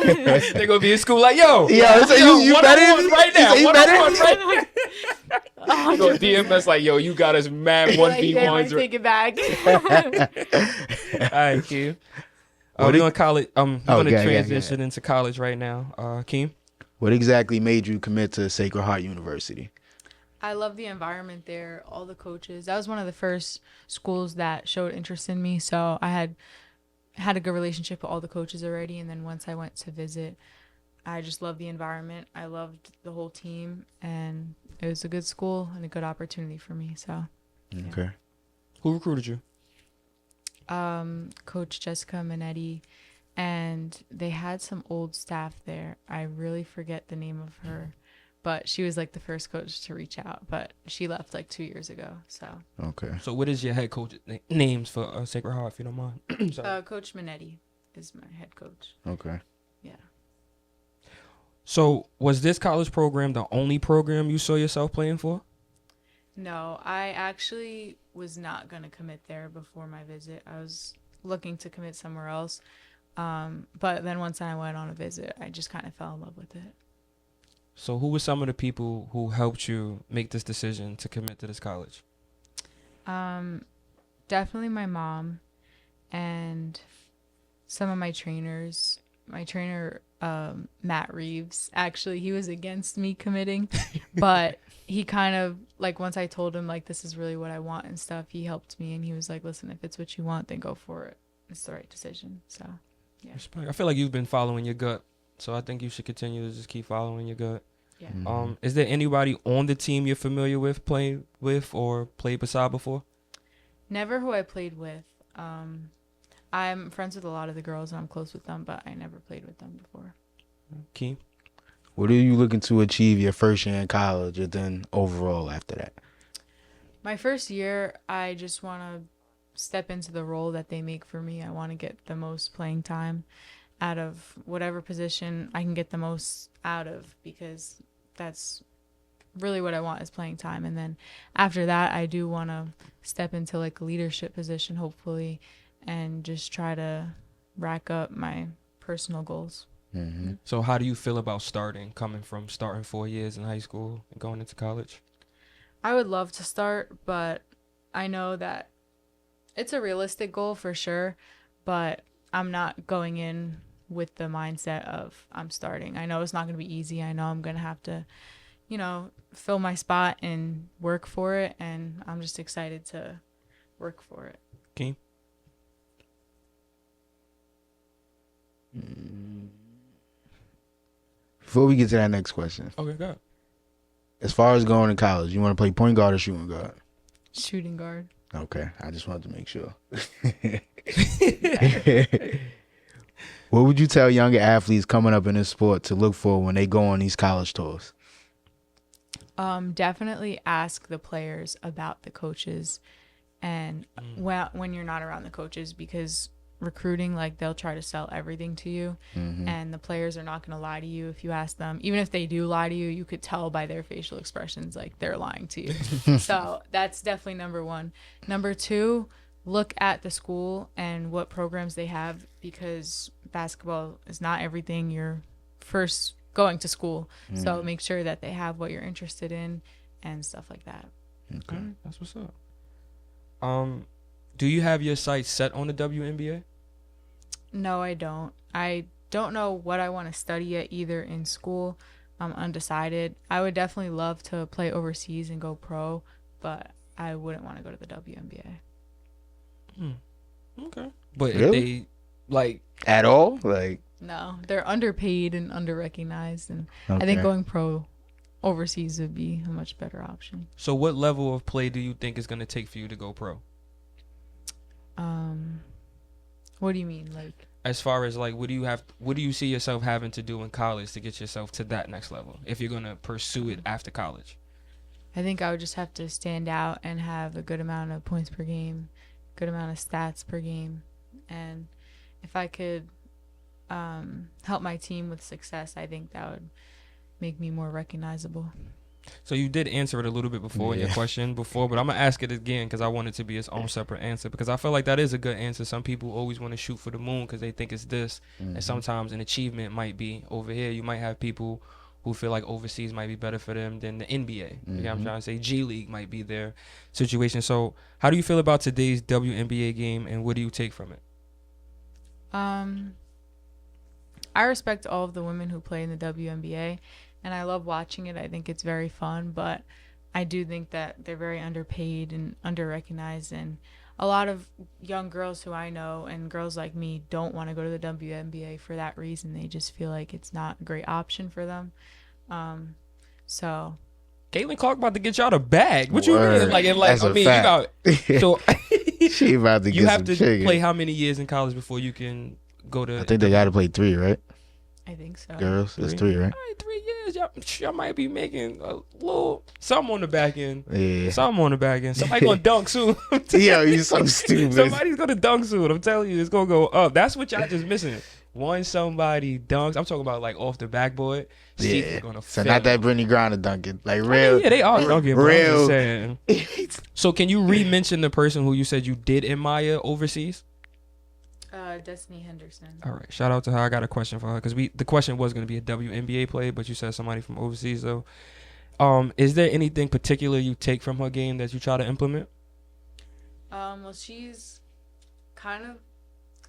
They gonna be in school like, yo, So you one better on than one right me? now. You One better on than one me? right now. You gonna DM us like, yo, you got us mad Like, damn, I 1v1s. take it back. All right, Keem. We're going college. We're gonna transition into college right now. Keem. What exactly made you commit to Sacred Heart University? I love the environment there, all the coaches. That was one of the first schools that showed interest in me. So I had a good relationship with all the coaches already. And then once I went to visit, I just loved the environment. I loved the whole team. And it was a good school and a good opportunity for me. So, Okay. Who recruited you? Coach Jessica Minetti. And they had some old staff there. I really forget the name of her. But she was like the first coach to reach out. But she left like 2 years ago. So Okay. So what is your head coach names for Sacred Heart, if you don't mind? Sorry. Coach Minetti is my head coach. Okay. Yeah. So was this college program the only program you saw yourself playing for? No, I actually was not going to commit there before my visit. I was looking to commit somewhere else. But then once I went on a visit, I just kind of fell in love with it. So who were some of the people who helped you make this decision to commit to this college? Definitely my mom and some of my trainers. My trainer, Matt Reeves, actually, he was against me committing, but he kind of, like, once I told him, like, this is really what I want and stuff, he helped me, and he was like, listen, if it's what you want, then go for it. It's the right decision. So, yeah. Respect. I feel like you've been following your gut, so I think you should continue to just keep following your gut. Yeah. Is there anybody on the team you're familiar with, playing with, or played beside before? Never who I played with. I'm friends with a lot of the girls and I'm close with them, but I never played with them before. Keem? What are you looking to achieve your first year in college and then overall after that? My first year, I just want to step into the role that they make for me. I want to get the most playing time out of whatever position I can get the most out of, because that's really what I want is playing time. And then after that, I do want to step into like a leadership position, hopefully, and just try to rack up my personal goals. Mm-hmm. So how do you feel about coming from starting 4 years in high school and going into college? I would love to start, but I know that it's a realistic goal for sure, but I'm not going in with the mindset of I'm starting. I know it's not going to be easy. I know I'm going to have to, fill my spot and work for it, and I'm just excited to work for it. Keem? Before we get to that next question, Okay, go. as far as going to college, you want to play point guard or shooting guard? Shooting guard. Okay, I just wanted to make sure. What would you tell younger athletes coming up in this sport to look for when they go on these college tours? Definitely ask the players about the coaches, and when you're not around the coaches, because recruiting, like, they'll try to sell everything to you, and the players are not going to lie to you if you ask them. Even if they do lie to you, you could tell by their facial expressions like they're lying to you. So that's definitely number one. Number two, look at the school and what programs they have, because basketball is not everything you're first going to school. So make sure that they have what you're interested in and stuff like that. Okay, that's what's up. Do you have your sights set on the WNBA? No, I don't. I don't know what I want to study yet either in school. I'm undecided. I would definitely love to play overseas and go pro, but I wouldn't want to go to the WNBA. Okay. But Really? if they like At all? Like, No, they're underpaid and underrecognized, and I okay. think going pro overseas would be a much better option. so what level of play do you think is gonna take for you to go pro? What do you mean? Like, As far as like what do you see yourself having to do in college to get yourself to that next level if you're gonna pursue it after college? I think I would just have to stand out and have a good amount of points per game, good amount of stats per game, and if I could help my team with success, I think that would make me more recognizable. So you did answer it a little bit before in your question before, but I'm gonna ask it again because I want it to be its own separate answer because I feel like that is a good answer. Some people always want to shoot for the moon because they think it's this, and sometimes an achievement might be over here. You might have people who feel like overseas might be better for them than the NBA. You know what I'm trying to say? G League might be their situation. So how do you feel about today's WNBA game, and what do you take from it? I respect all of the women who play in the WNBA, and I love watching it. I think it's very fun, but I do think that they're very underpaid and underrecognized, and a lot of young girls who I know and girls like me don't want to go to the WNBA for that reason. They just feel like it's not a great option for them. So Caitlin Clark about to get y'all a bag. What Word. you mean? Like, and like That's I a mean, fact. you got so She about to get you have some to chicken. play how many years in college before you can go to? I think they got to play 3, right? I think so. Girls, it's 3, right? All right, 3 years. Y'all might be making a little something on the back end. Yeah. Something on the back end. Somebody gonna dunk soon. Yo, you so stupid. Somebody's gonna dunk soon. I'm telling you, it's gonna go up. That's what y'all just missing. Once somebody dunks, I'm talking about like off the backboard. Sheik is gonna So fail. not that Brittany Griner dunking. Like real. Yeah, they are dunking. But I'm Real. just saying. So can you re-mention the person who you said you did admire overseas? Destiny Henderson. All right, shout out to her. I got a question for her because the question was going to be a WNBA player, but you said somebody from overseas though. Is there anything particular you take from her game that you try to implement? Well, she's kind of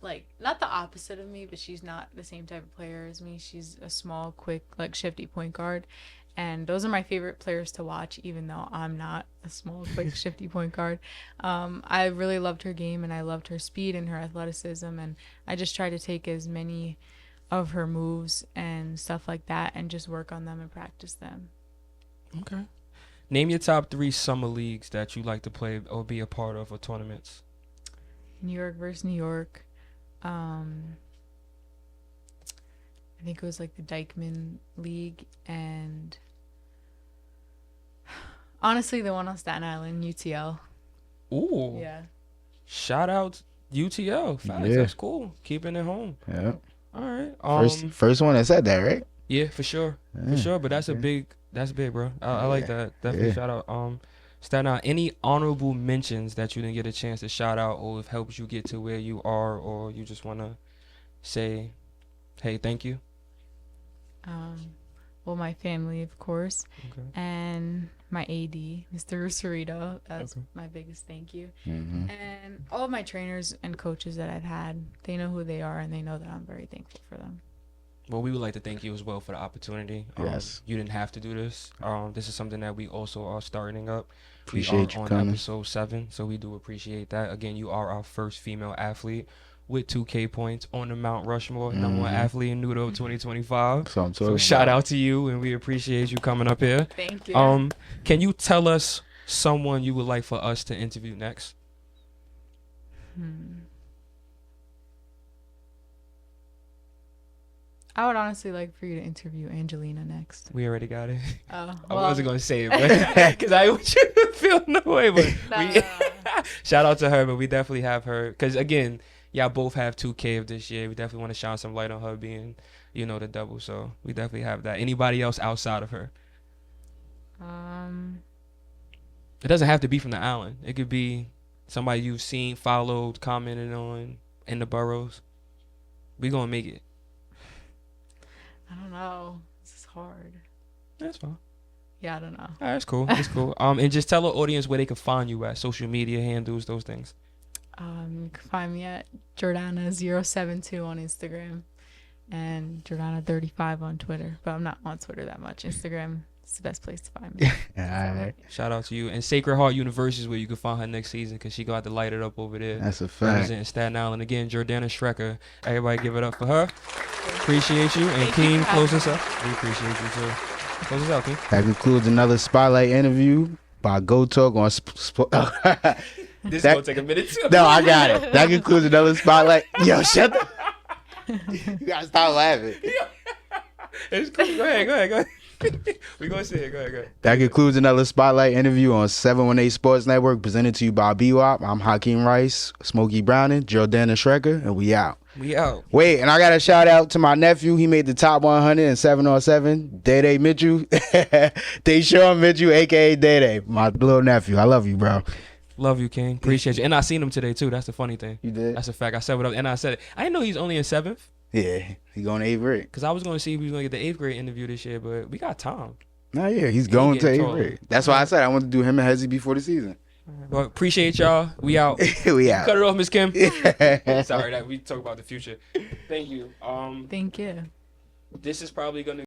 like not the opposite of me, but she's not the same type of player as me. She's a small, quick, like shifty point guard, and those are my favorite players to watch, even though I'm not a small, quick, shifty point guard. I really loved her game, and I loved her speed and her athleticism, and I just try to take as many of her moves and stuff like that and just work on them and practice them. Okay. Name your top 3 summer leagues that you like to play or be a part of or tournaments. New York versus New York. I think it was like the Dykeman League, and honestly the one on Staten Island, UTL. Ooh. Yeah. Shout out UTL. Facts. Yeah. That's cool. Keeping it home. Yeah. All right. First one that said that, right? Yeah, for sure. Yeah. For sure. But that's that's big, bro. I like that. Definitely Yeah. shout out. Staten Island. Any honorable mentions that you didn't get a chance to shout out or have helped you get to where you are, or you just wanna say, hey, thank you? Well, my family, of course, Okay. and my AD, Mr. Cerrito. That's Okay. my biggest thank you. Mm-hmm. And all of my trainers and coaches that I've had, they know who they are, and they know that I'm very thankful for them. Well, we would like to thank you as well for the opportunity. Yes. You didn't have to do this. This is something that we also are starting up. Appreciate we you are on coming. episode 7, so we do appreciate that. Again, you are our first female athlete with 2K points on the Mount Rushmore, number 1 athlete in Nudo 2025. So I'm So talking shout about. out to you, and we appreciate you coming up here. Thank you. Can you tell us someone you would like for us to interview next? I would honestly like for you to interview Angelina next. We already got it. Oh, I wasn't gonna say it, but because I want you to feel no way. But shout out to her, but we definitely have her because again, y'all both have 2K of this year. We definitely want to shine some light on her being, the double. So we definitely have that. Anybody else outside of her? It doesn't have to be from the island. It could be somebody you've seen, followed, commented on in the boroughs. We gonna make it. I don't know. This is hard. That's fine. Yeah, I don't know. That's cool. That's cool. And just tell the audience where they can find you at, social media handles, those things. You can find me at Jordana072 on Instagram and Jordana35 on Twitter. But I'm not on Twitter that much. Instagram is the best place to find me. All right. Shout out to you. And Sacred Heart University is where you can find her next season because she got to light it up over there. That's a fact. Representing Staten Island. Again, Jordana Schrecker. Everybody give it up for her. Appreciate you. And Keem, close us up. We appreciate you too. Close us out, Keem. That concludes another Spotlight interview by Go Talk on This is going to take a minute too. No, I got it. That concludes another Spotlight. Yo, shut the... You got to stop laughing. It's cool. Go ahead. We going to say it. Go ahead. That concludes another Spotlight interview on 718 Sports Network, presented to you by B.W.A.P. I'm Hakim Rice, Smokey Browning, Jordana Schrecker, and we out. We out. Wait, and I got a shout out to my nephew. He made the top 100 in 7on7. Day Mitchell. Deshaun Mitchell, a.k.a. Day. My little nephew. I love you, bro. Love you, King. Appreciate you. And I seen him today, too. That's the funny thing. You did? That's a fact. I said what up. And I said it. I didn't know he's only in 7th. Yeah, he going to 8th grade. Because I was going to see if he was going to get the 8th grade interview this year, but we got time. Nah, yeah, he's going to 8th taller. grade. That's why I said I want to do him and Hezzy before the season. But appreciate y'all. We out. We out. Cut it off, Miss Kim. Sorry that we talk about the future. Thank you. Thank you. This is probably going to